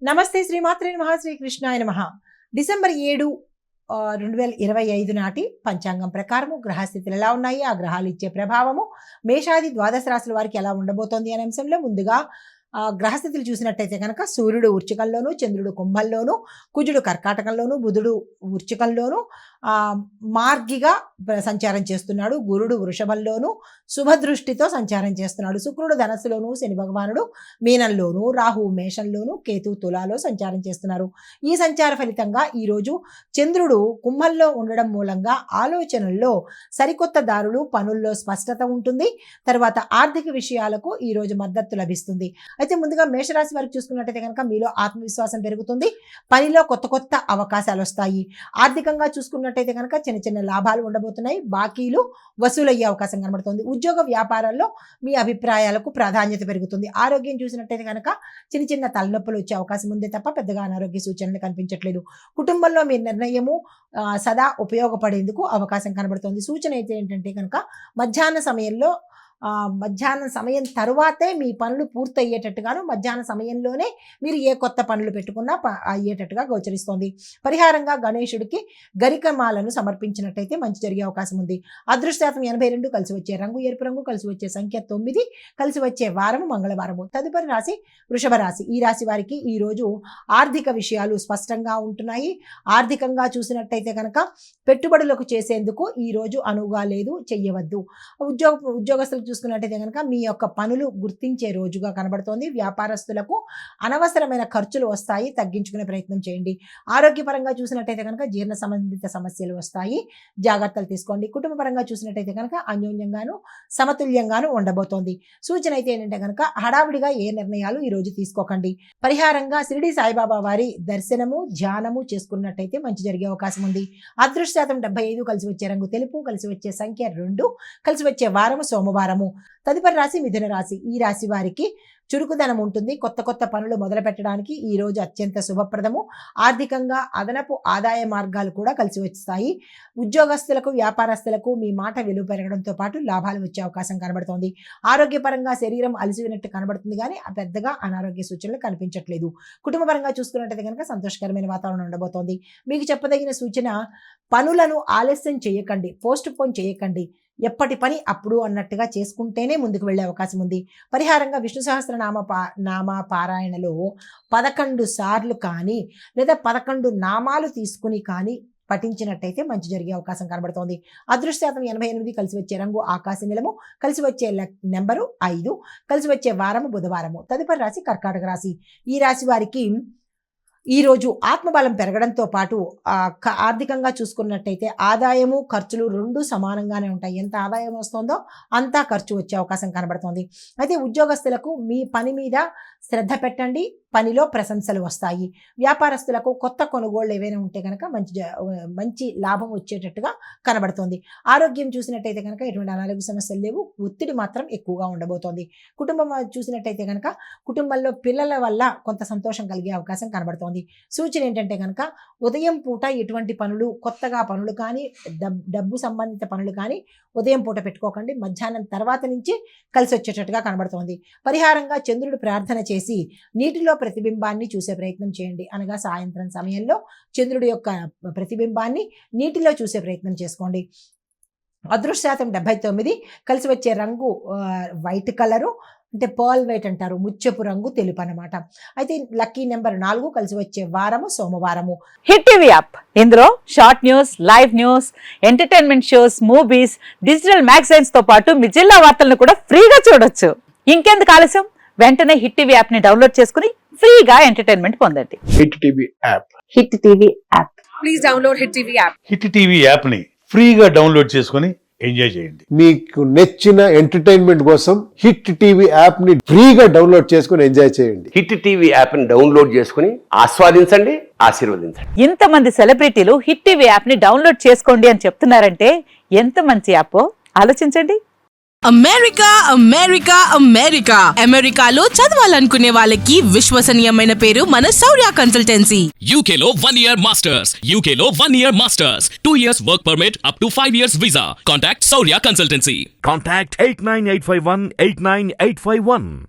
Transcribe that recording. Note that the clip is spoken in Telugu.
నమస్తే శ్రీమాత్రే నమః శ్రీకృష్ణాయ నమః. డిసెంబర్ 7, 2025 నాటి పంచాంగం ప్రకారము గ్రహస్థితులు ఎలా ఉన్నాయి, ఆ గ్రహాలు ఇచ్చే ప్రభావము మేషాది ద్వాదశ రాశుల వారికి ఎలా ఉండబోతోంది అనే అంశంలో ముందుగా గ్రహస్థితులు చూసినట్టయితే కనుక సూర్యుడు వృశ్చికంలోను, చంద్రుడు కుంభంలోను, కుజుడు కర్కాటకంలోను, బుధుడు వృశ్చికంలోను మార్గిగా సంచారం చేస్తున్నాడు. గురుడు వృషభంలోను శుభదృష్టితో సంచారం చేస్తున్నాడు. శుక్రుడు ధనస్సులోను, శని భగవానుడు మీనంలోను, రాహు మేషంలోను, కేతు తులాలో సంచారం చేస్తున్నారు. ఈ సంచార ఫలితంగా ఈరోజు చంద్రుడు కుంభంలో ఉండడం మూలంగా ఆలోచనల్లో సరికొత్త దారులు, పనుల్లో స్పష్టత ఉంటుంది. తర్వాత ఆర్థిక విషయాలకు ఈరోజు మద్దతు లభిస్తుంది. అయితే ముందుగా మేషరాశి వారికి చూసుకున్నట్టయితే కనుక మీలో ఆత్మవిశ్వాసం పెరుగుతుంది. పనిలో కొత్త కొత్త అవకాశాలు వస్తాయి. ఆర్థికంగా చూసుకున్నట్టయితే కనుక చిన్న చిన్న లాభాలు ఉండబోతున్నాయి. బాకీలు వసూలయ్యే అవకాశం కనబడుతుంది. ఉద్యోగ వ్యాపారాల్లో మీ అభిప్రాయాలకు ప్రాధాన్యత పెరుగుతుంది. ఆరోగ్యం చూసినట్టయితే కనుక చిన్న చిన్న తలనొప్పులు వచ్చే అవకాశం ఉందే తప్ప పెద్దగా అనారోగ్య సూచనలు కనిపించట్లేదు. కుటుంబంలో మీ నిర్ణయము సదా ఉపయోగపడేందుకు అవకాశం కనబడుతుంది. సూచన అయితే ఏంటంటే కనుక మధ్యాహ్న సమయం తరువాతే మీ పనులు పూర్తయ్యేటట్టుగాను, మధ్యాహ్న సమయంలోనే మీరు ఏ కొత్త పనులు పెట్టుకున్నా అయ్యేటట్టుగా గోచరిస్తోంది. పరిహారంగా గణేశుడికి గరికమాలను సమర్పించినట్టయితే మంచి జరిగే అవకాశం ఉంది. అదృష్టశాతం 82, కలిసి వచ్చే రంగు ఎరుపు రంగు, కలిసి వచ్చే సంఖ్య 9, కలిసి వచ్చే వారము మంగళవారము. తదుపరి రాశి వృషభ రాశి. ఈ రాశి వారికి ఈరోజు ఆర్థిక విషయాలు స్పష్టంగా ఉంటున్నాయి. ఆర్థికంగా చూసినట్టయితే కనుక పెట్టుబడులకు చేసేందుకు ఈరోజు అనువుగా లేదు, చెయ్యవద్దు. ఉద్యోగస్తులకు చూసుకున్నట్టయితే కనుక మీ యొక్క పనులు గుర్తించే రోజుగా కనబడుతోంది. వ్యాపారస్తులకు అనవసరమైన ఖర్చులు వస్తాయి, తగ్గించుకునే ప్రయత్నం చేయండి. ఆరోగ్యపరంగా చూసినట్టయితే కనుక జీర్ణ సంబంధిత సమస్యలు వస్తాయి, జాగ్రత్తలు తీసుకోండి. కుటుంబ పరంగా చూసినట్టయితే కనుక అన్యోన్యంగాను సమతుల్యంగాను ఉండబోతోంది. సూచన అయితే ఏంటంటే కనుక హడావిడిగా ఏ నిర్ణయాలు ఈరోజు తీసుకోకండి. పరిహారంగా షిరిడి సాయిబాబా వారి దర్శనము, ధ్యానము చేసుకున్నట్టయితే మంచి జరిగే అవకాశం ఉంది. అదృష్టశాతం 75, కలిసి వచ్చే రంగు తెలుపు, కలిసి వచ్చే సంఖ్య 2, కలిసి వచ్చే వారము సోమవారము. తదుపరి రాశి మిథున రాశి. ఈ రాశి వారికి చురుకుదనం ఉంటుంది. కొత్త కొత్త పనులు మొదలు పెట్టడానికి ఈ రోజు అత్యంత శుభప్రదము. ఆర్థికంగా అదనపు ఆదాయ మార్గాలు కూడా కలిసి వస్తాయి. ఉద్యోగస్తులకు, వ్యాపారస్తులకు మీ మాట విలువ పెరగడంతో పాటు లాభాలు వచ్చే అవకాశం కనబడుతోంది. ఆరోగ్యపరంగా శరీరం అలసినట్టు కనబడుతుంది కానీ పెద్దగా అనారోగ్య సూచనలు కనిపించట్లేదు. కుటుంబ పరంగా చూసుకున్నట్టయితే కనుక సంతోషకరమైన వాతావరణం ఉండబోతోంది. మీకు చెప్పదగిన సూచన, పనులను ఆలస్యం చేయకండి, పోస్ట్ పోన్ చేయకండి. ఎప్పటి పని అప్పుడు అన్నట్టుగా చేసుకుంటేనే ముందుకు వెళ్ళే అవకాశం ఉంది. పరిహారంగా విష్ణు సహస్రనామ పారాయణలో 11 సార్లు కానీ లేదా 11 నామాలు తీసుకుని కానీ పఠించినట్టయితే మంచి జరిగే అవకాశం కనబడుతోంది. అదృష్టశాతం 88, కలిసి వచ్చే రంగు ఆకాశ నీలము, కలిసి వచ్చే నెంబరు 5, కలిసి వచ్చే వారము బుధవారము. తదుపరి రాశి కర్కాటక రాశి. ఈ రాశి వారికి ఈరోజు ఆత్మబలం పెరగడంతో పాటు ఆర్థికంగా చూసుకున్నట్టయితే ఆదాయము, ఖర్చులు 2 సమానంగానే ఉంటాయి. ఎంత ఆదాయం వస్తుందో అంతా ఖర్చు వచ్చే అవకాశం కనబడుతోంది. అయితే ఉద్యోగస్తులకు మీ పని మీద శ్రద్ధ పెట్టండి, పనిలో ప్రశంసలు వస్తాయి. వ్యాపారస్తులకు కొత్త కొనుగోళ్లు ఏవైనా ఉంటే కనుక మంచి లాభం వచ్చేటట్టుగా కనబడుతోంది. ఆరోగ్యం చూసినట్టయితే కనుక ఎటువంటి అనారోగ్య సమస్యలు లేవు, ఒత్తిడి మాత్రం ఎక్కువగా ఉండబోతోంది. కుటుంబం చూసినట్టయితే కనుక కుటుంబంలో పిల్లల వల్ల కొంత సంతోషం కలిగే అవకాశం కనబడుతోంది. సూచన ఏంటంటే కనుక ఉదయం పూట ఎటువంటి పనులు, కొత్తగా పనులు కానీ డబ్బు సంబంధిత పనులు కానీ ఉదయం పూట పెట్టుకోకండి. మధ్యాహ్నం తర్వాత నుంచి కలిసి వచ్చేటట్టుగా కనబడుతోంది. పరిహారంగా చంద్రుడు ప్రార్థన చేసి నీటిలో ప్రతిబింబాన్ని చూసే ప్రయత్నం చేయండి. అనగా సాయంత్రం సమయంలో చంద్రుడి యొక్క ప్రతిబింబాన్ని నీటిలో చూసే ప్రయత్నం చేసుకోండి. అదృష్టశాతం 79, కలిసి వచ్చే రంగు వైట్ కలరు, అంటే పర్ల్ వైట్ అంటారు, ముత్యపు రంగు తెలుపు అనమాట. అయితే లక్కీ నెంబర్ 4, కలిసి వచ్చే వారము సోమవారము. హిట్ టీవీ యాప్, ఇందులో short news, live news, entertainment shows, movies, digital magazines తో పాటు మీ జిల్లా వార్తలను కూడా ఫ్రీగా చూడొచ్చు. ఇంకెందుకు ఆలస్యం, వెంటనే హిట్ టీవీ యాప్ ని డౌన్లోడ్ చేసుకుని ఫ్రీగా ఎంటర్టైన్మెంట్ పొందండి. Hit TV app. Hit TV app. Please download hit TV app. Hit TV app ని ఫ్రీగా డౌన్లోడ్ చేసుకుని ఎంజాయ్ చేయండి. మీకు నచ్చిన ఎంటర్టైన్మెంట్ కోసం హిట్ టీవీ యాప్ ని ఫ్రీగా డౌన్లోడ్ చేసుకుని ఎంజాయ్ చేయండి. హిట్ టీవీ యాప్ ని డౌన్లోడ్ చేసుకుని ఆస్వాదించండి, ఆశీర్వదించండి. ఇంతమంది సెలబ్రిటీలు హిట్ టీవీ యాప్ ని డౌన్లోడ్ చేసుకోండి అని చెప్తున్నారంటే ఎంత మంచి యాప్ ఆలోచించండి. అమెరికా అమెరికాలో చదవాలనుకునే వాళ్ళకి విశ్వసనీయమైన పేరు మన శౌర్య కన్సల్టెన్సీ. UK లో 1 year masters, UK లో 1 year masters, 2 years work permit up to 5 years visa. Contact Saurya Consultancy. Contact 89851 89851.